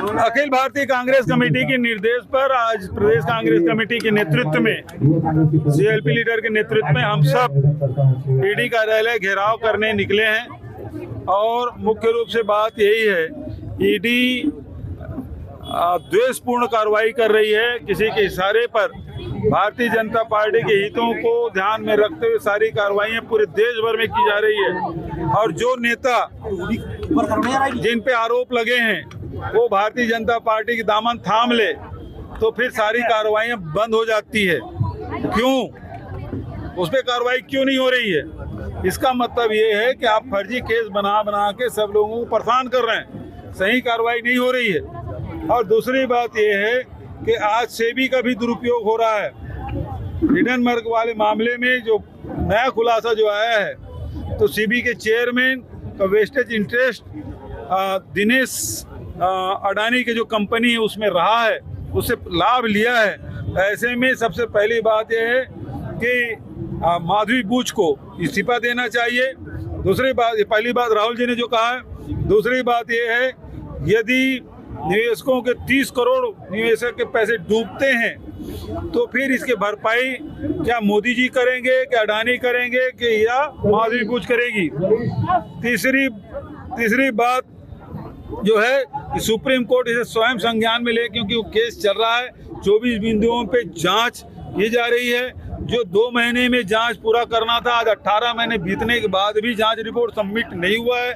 Akhil Bharatiya Congress committee के निर्देश पर आज प्रदेश कांग्रेस कमेटी के नेतृत्व में, सीएलपी लीडर के नेतृत्व में हम सब ईडी कार्यालय घेराव करने निकले हैं। और मुख्य रूप से बात यही है, ईडी द्वेषपूर्ण कार्रवाई कर रही है। किसी के इशारे पर भारतीय जनता पार्टी के हितों को ध्यान में रखते हुए सारी कार्रवाइयां पूरे देश भर में की जा रही है। और जो नेता जिन पे आरोप लगे हैं वो भारतीय जनता पार्टी की दामन थाम ले तो फिर सारी कार्रवाइयां बंद हो जाती है। क्यों उस पर कार्रवाई क्यों नहीं हो रही है? इसका मतलब ये है कि आप फर्जी केस बना बना के सब लोगों को परेशान कर रहे हैं, सही कार्रवाई नहीं हो रही है। और दूसरी बात ये है कि आज सेबी का भी दुरुपयोग हो रहा है। हिडनबर्ग वाले मामले में जो नया खुलासा जो आया है, तो सेबी के चेयरमैन का वेस्टेज इंटरेस्ट दिनेश अडानी की जो कंपनी है उसमें रहा है, उससे लाभ लिया है। ऐसे में सबसे पहली बात यह है कि माधवी बूच को इस्तीफा देना चाहिए। दूसरी बात, पहली बात राहुल जी ने जो कहा है। दूसरी बात यह है, यदि निवेशकों के 30 करोड़ निवेशक के पैसे डूबते हैं तो फिर इसकी भरपाई क्या मोदी जी करेंगे, क्या अडानी करेंगे, कि या माधवी बूच करेगी? तीसरी बात जो है कि सुप्रीम कोर्ट इसे स्वयं संज्ञान में ले, क्योंकि वो केस चल रहा है। 24 बिंदुओं पे जांच की जा रही है। जो 2 महीने में जांच पूरा करना था, आज 18 महीने बीतने के बाद भी जांच रिपोर्ट सबमिट नहीं हुआ है।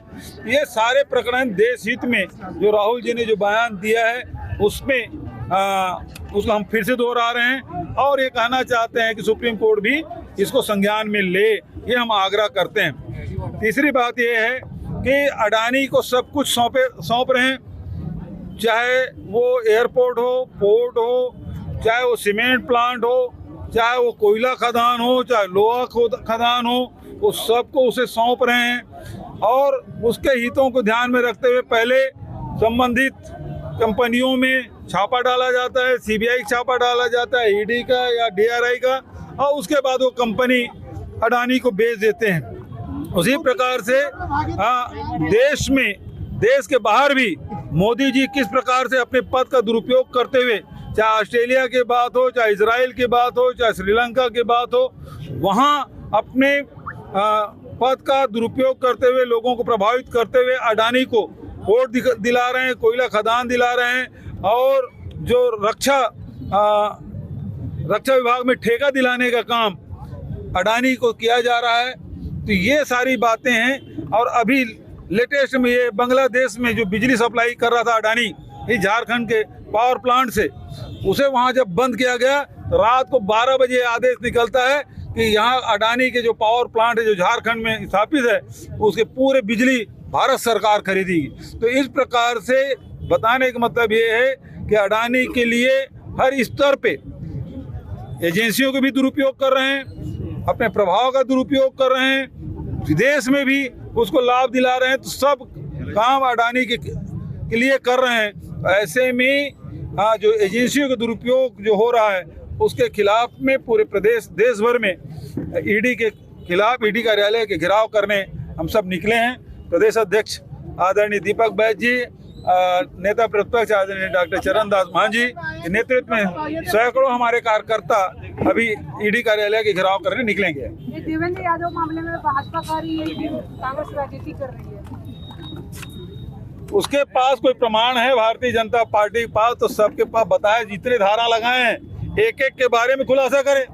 ये सारे प्रकरण देश हित में जो राहुल जी ने जो बयान दिया है उसमें उसको हम फिर से दोहरा रहे हैं और ये कहना चाहते हैं कि सुप्रीम कोर्ट भी इसको संज्ञान में ले, ये हम आग्रह करते हैं। तीसरी बात ये है कि अडानी को सब कुछ सौंप रहे हैं, चाहे वो एयरपोर्ट हो, पोर्ट हो, चाहे वो सीमेंट प्लांट हो, चाहे वो कोयला खदान हो, चाहे लोहा खदान हो, वो सबको उसे सौंप रहे हैं। और उसके हितों को ध्यान में रखते हुए पहले संबंधित कंपनियों में छापा डाला जाता है, सीबीआई छापा डाला जाता है, ईडी का या डीआरआई का, और उसके बाद वो कंपनी अडानी को बेच देते हैं। उसी प्रकार से देश में, देश के बाहर भी मोदी जी किस प्रकार से अपने पद का दुरुपयोग करते हुए, चाहे ऑस्ट्रेलिया की बात हो, चाहे इजराइल की बात हो, चाहे श्रीलंका की बात हो, वहाँ अपने पद का दुरुपयोग करते हुए, लोगों को प्रभावित करते हुए अडानी को वोट दिला रहे हैं, कोयला खदान दिला रहे हैं। और जो रक्षा विभाग में ठेका दिलाने का काम अडानी को किया जा रहा है। तो ये सारी बातें हैं। और अभी लेटेस्ट में ये बांग्लादेश में जो बिजली सप्लाई कर रहा था अडानी, ये झारखंड के पावर प्लांट से, उसे वहाँ जब बंद किया गया, रात को 12 बजे आदेश निकलता है कि यहाँ अडानी के जो पावर प्लांट है जो झारखंड में स्थापित है, उसके पूरे बिजली भारत सरकार खरीदेगी। तो इस प्रकार से बताने का मतलब ये है कि अडानी के लिए हर स्तर पे एजेंसियों के भी दुरुपयोग कर रहे हैं, अपने प्रभाव का दुरुपयोग कर रहे हैं, विदेश में भी उसको लाभ दिला रहे हैं। तो सब काम अडानी के लिए कर रहे हैं। ऐसे में जो एजेंसियों का दुरुपयोग जो हो रहा है उसके खिलाफ में पूरे देश भर में ईडी के खिलाफ, ईडी कार्यालय के घेराव करने हम सब निकले हैं। प्रदेश अध्यक्ष आदरणीय दीपक बैज जी, नेता प्रतिपक्ष आदरणीय डॉक्टर चरण दास मांझी के नेतृत्व में सैकड़ों हमारे कार्यकर्ता अभी ईडी कार्यालय के घेराव करने निकलेंगे। देवेंद्र यादव मामले में भाजपा का कांग्रेस राजनीति कर रही है, उसके पास कोई प्रमाण है भारतीय जनता पार्टी के पास? तो सबके पास बताए, जितने धारा लगाए हैं एक एक के बारे में खुलासा करें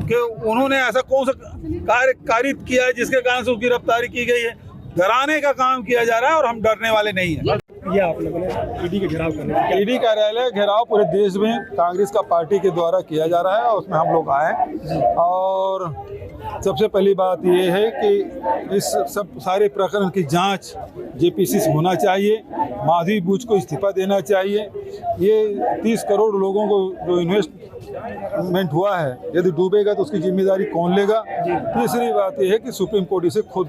कि उन्होंने ऐसा कौन सा कार्य कारित किया है जिसके कारण से उसकी गिरफ्तारी की गई है। डराने का काम किया जा रहा है और हम डरने वाले नहीं हैं। ये आप लोगों ने ईडी के घेराव करने, ईडी कार्यालय घेराव पूरे देश में कांग्रेस का पार्टी के द्वारा किया जा रहा है और उसमें हम लोग आए। और सबसे पहली बात ये है कि इस सब सारे प्रकरण की जांच जेपीसी से होना चाहिए, माधवी बूच को इस्तीफा देना चाहिए। ये 30 करोड़ लोगों को जो इन्वेस्टमेंट हुआ है, यदि डूबेगा तो उसकी जिम्मेदारी कौन लेगा? तीसरी बात यह है कि सुप्रीम कोर्ट इसे खुद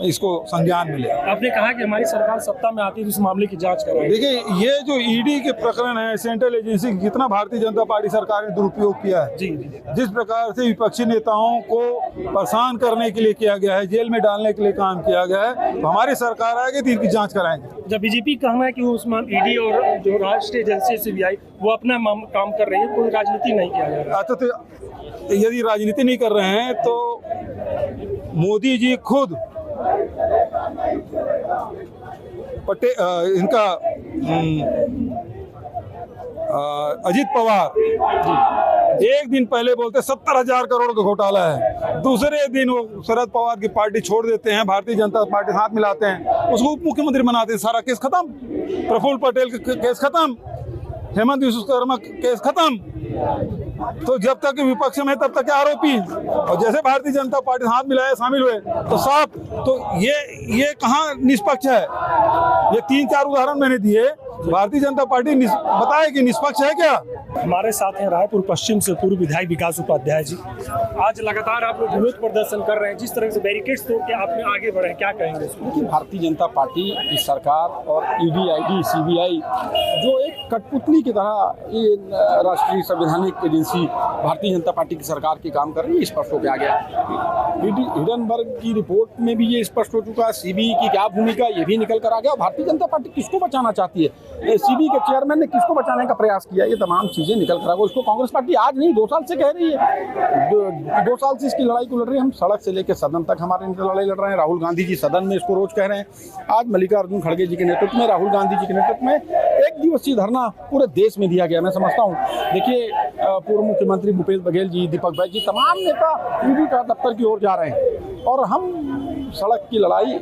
इसको संज्ञान में ले। आपने कहा कि हमारी सरकार सत्ता में आती है इस मामले की जांच कराएगी। देखिए, ये जो ईडी के प्रकरण है, सेंट्रल एजेंसी जितना भारतीय जनता पार्टी सरकार ने दुरुपयोग किया है, जिस प्रकार से विपक्षी नेताओं को परेशान करने के लिए किया गया है, जेल में डालने के लिए काम किया गया है, तो हमारी सरकार आएगी तो इनकी जांच कराएंगे। जब बीजेपी का कहना है कि वो उसमें ईडी और जो राष्ट्रीय एजेंसी सीबीआई वो अपना काम कर रही है, कोई राजनीति नहीं किया जा रहा। अच्छा, तो यदि राजनीति नहीं कर रहे हैं तो मोदी जी खुद इनका अजीत पवार एक दिन पहले बोलते 70,000 करोड़ का घोटाला है, दूसरे दिन वो शरद पवार की पार्टी छोड़ देते हैं, भारतीय जनता पार्टी हाथ मिलाते हैं, उसको उप मुख्यमंत्री बनाते हैं, सारा केस खत्म, प्रफुल्ल पटेल का केस खत्म, हेमंत विश्वकर्मा केस खत्म। तो जब तक विपक्ष में तब तक आरोपी, और जैसे भारतीय जनता पार्टी हाथ मिलाए शामिल हुए तो साफ। तो ये कहाँ निष्पक्ष है? ये 3-4 उदाहरण मैंने दिए, भारतीय जनता पार्टी बताए कि निष्पक्ष है क्या? हमारे साथ हैं रायपुर पश्चिम से पूर्व विधायक विकास उपाध्याय जी। आज लगातार आप लोग विरोध प्रदर्शन कर रहे हैं, जिस तरह से बैरिकेड्स तोड़ के आपने आगे बढ़े, क्या कहेंगे? देखिए, भारतीय जनता पार्टी की सरकार और ईडी, आईडी, सीबीआई जो एक कठपुतली की तरह ये राष्ट्रीय संवैधानिक एजेंसी भारतीय जनता पार्टी की सरकार की काम कर रही है, स्पष्ट हो के आ गया। हिडनबर्ग की रिपोर्ट में भी ये स्पष्ट हो चुका है, सीबीआई की क्या भूमिका ये भी निकल कर आ गया। भारतीय जनता पार्टी किसको बचाना चाहती है, सीबीआई के चेयरमैन ने किसको बचाने का प्रयास किया, ये तमाम चीजें निकल कर आ गई। उसको कांग्रेस पार्टी आज नहीं 2 साल से कह रही है, 2 साल से इसकी लड़ाई को लड़ रही है। हम सड़क से लेकर सदन तक हमारे लड़ाई लड़ रहे हैं। राहुल गांधी जी सदन में इसको रोज कह रहे हैं। आज मल्लिकार्जुन खड़गे जी के नेतृत्व में, राहुल गांधी जी के नेतृत्व में 1 दिवसीय धरना पूरे देश में दिया गया। मैं समझता हूँ, देखिए, पूर्व मुख्यमंत्री भूपेश बघेल जी, दीपक भाई जी, तमाम नेता ईडी का दफ्तर की ओर जा रहे हैं और हम सड़क की लड़ाई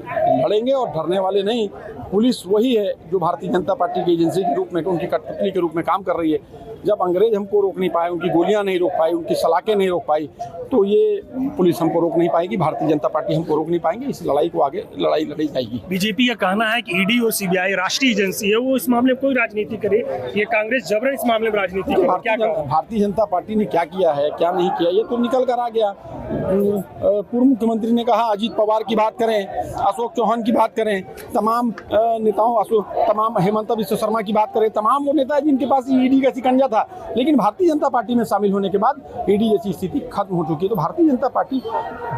लड़ेंगे और डरने वाले नहीं। पुलिस वही है जो भारतीय जनता पार्टी की एजेंसी के रूप में, उनकी कठपुतली के रूप में काम कर रही है। जब अंग्रेज हमको रोक नहीं पाए, उनकी गोलियां नहीं रोक पाई, उनकी सलाखें नहीं रोक पाई, तो ये पुलिस हमको रोक नहीं पाएगी, भारतीय जनता पार्टी हमको रोक नहीं पाएंगे। इस लड़ाई को आगे लड़ाई लड़ी जाएगी। बीजेपी का कहना है कि ईडी और सीबीआई राष्ट्रीय एजेंसी है, वो इस मामले में कोई राजनीति करे, ये कांग्रेस जबरन इस मामले में राजनीति करे। क्या भारतीय जनता पार्टी ने क्या किया है, क्या नहीं किया, ये तो निकल कर आ गया। पूर्व मुख्यमंत्री ने कहा, अजीत पवार की बात करें, अशोक चौहान की बात करें, तमाम नेताओं, तमाम हेमंत विश्व शर्मा की बात करें, तमाम वो नेता जिनके पास ईडी का शिकंजा था, लेकिन भारतीय जनता पार्टी में शामिल होने के बाद ईडी जैसी स्थिति खत्म हो चुकी है। तो भारतीय जनता पार्टी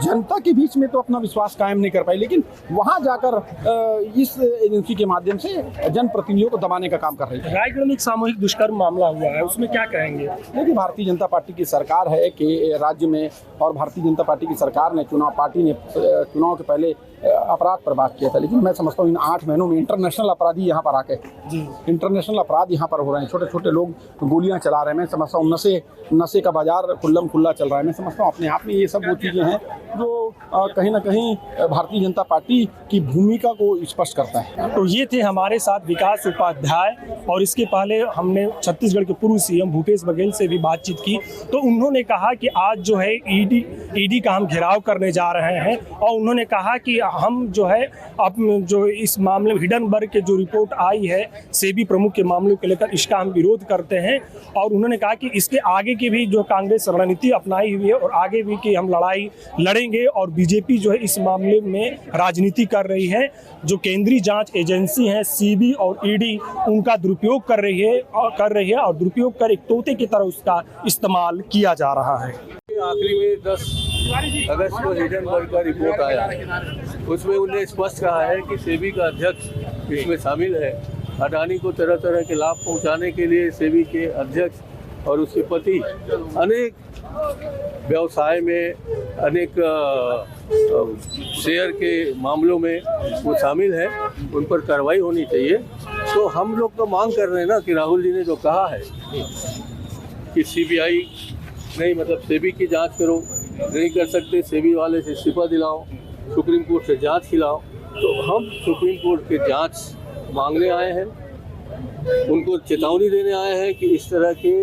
जनता के बीच में तो अपना विश्वास कायम नहीं कर पाई, लेकिन वहां जाकर इस एजेंसी के माध्यम से जनप्रतिनिधियों को दबाने का काम कर रही है। रायगढ़ में एक सामूहिक दुष्कर्म मामला हुआ है, उसमें क्या कहेंगे? देखिए, भारतीय जनता पार्टी की सरकार है कि राज्य में, और भारतीय जनता पार्टी की सरकार ने चुनाव के पहले अपराध पर बात किया था, लेकिन मैं समझता हूँ इन 8 महीनों में इंटरनेशनल अपराधी यहाँ पर आके इंटरनेशनल अपराध यहाँ पर हो रहे हैं। छोटे छोटे लोग गोलियां चला रहे हैं। मैं समझता हूँ नशे का बाजार खुल्लम खुल्ला चल रहा है। मैं समझता हूँ अपने आप में ये सब वो चीज़ें हैं जो कहीं ना कहीं भारतीय जनता पार्टी की भूमिका को स्पष्ट करता है। तो ये थे हमारे साथ विकास उपाध्याय, और इसके पहले हमने छत्तीसगढ़ के पूर्व सीएम भूपेश बघेल से भी बातचीत की। तो उन्होंने कहा कि आज जो है ईडी का हम घेराव करने जा रहे हैं, और उन्होंने कहा कि हम जो है अब जो इस मामले में हिडनबर्ग के जो रिपोर्ट आई है सेबी प्रमुख के मामलों को लेकर, इसका हम विरोध करते हैं। और उन्होंने कहा कि इसके आगे की भी जो कांग्रेस रणनीति अपनाई हुई है और आगे भी की हम लड़ाई लड़ेंगे, और बीजेपी जो है इस मामले में राजनीति कर रही है। जो केंद्रीय जांच एजेंसी है सीबी और ईडी, उनका दुरुपयोग कर रही है और दुरुपयोग कर एक तोते की तरह उसका इस्तेमाल किया जा रहा है। आखिरी में 10 अगस्त को हिडनबर्ग का रिपोर्ट आया, उसमें उन्होंने स्पष्ट कहा है कि सेबी का अध्यक्ष इसमें शामिल है। अडानी को तरह तरह के लाभ पहुंचाने के लिए सेबी के अध्यक्ष और उसके पति अनेक व्यवसाय में, अनेक शेयर के मामलों में वो शामिल है, उन पर कार्रवाई होनी चाहिए। तो हम लोग तो मांग कर रहे हैं ना कि राहुल जी ने जो कहा है कि सीबीआई नहीं, मतलब सेबी की जांच करो, नहीं कर सकते सेबी वाले से इस्तीफा दिलाओ, सुप्रीम कोर्ट से जांच खिलाओ। तो हम सुप्रीम कोर्ट के जांच मांगने आए हैं, उनको चेतावनी देने आए हैं कि इस तरह के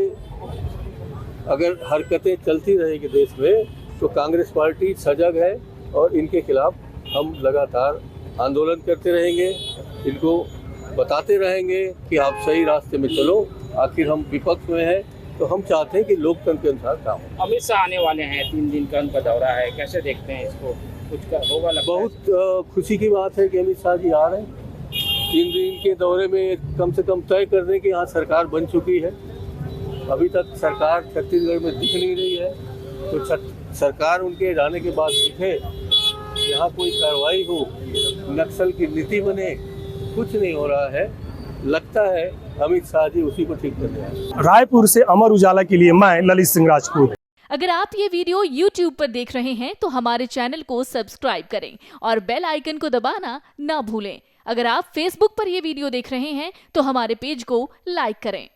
अगर हरकतें चलती रहेगी देश में तो कांग्रेस पार्टी सजग है और इनके खिलाफ हम लगातार आंदोलन करते रहेंगे, इनको बताते रहेंगे कि आप सही रास्ते में चलो। आखिर हम विपक्ष में हैं तो हम चाहते हैं कि लोकतंत्र के अनुसार काम हो। अमित शाह आने वाले हैं, 3 दिन का उनका दौरा है, कैसे देखते हैं इसको? कुछ का होगा लगता है? बहुत खुशी की बात है कि अमित शाह जी आ रहे हैं। 3 दिन के दौरे में कम से कम तय कर दें कि यहाँ सरकार बन चुकी है। अभी तक सरकार छत्तीसगढ़ में दिख नहीं रही है, तो सरकार उनके जाने के बाद दिखे, यहाँ कोई कार्रवाई हो, नक्सल की नीति बने, कुछ नहीं हो रहा है। लगता है अमित शाह जी उसी को ठीक कर रहे हैं। रायपुर से अमर उजाला के लिए मैं ललित सिंह राजपूत। अगर आप ये वीडियो YouTube पर देख रहे हैं तो हमारे चैनल को सब्सक्राइब करें और बेल आइकन को दबाना ना भूलें। अगर आप Facebook पर ये वीडियो देख रहे हैं तो हमारे पेज को लाइक करें।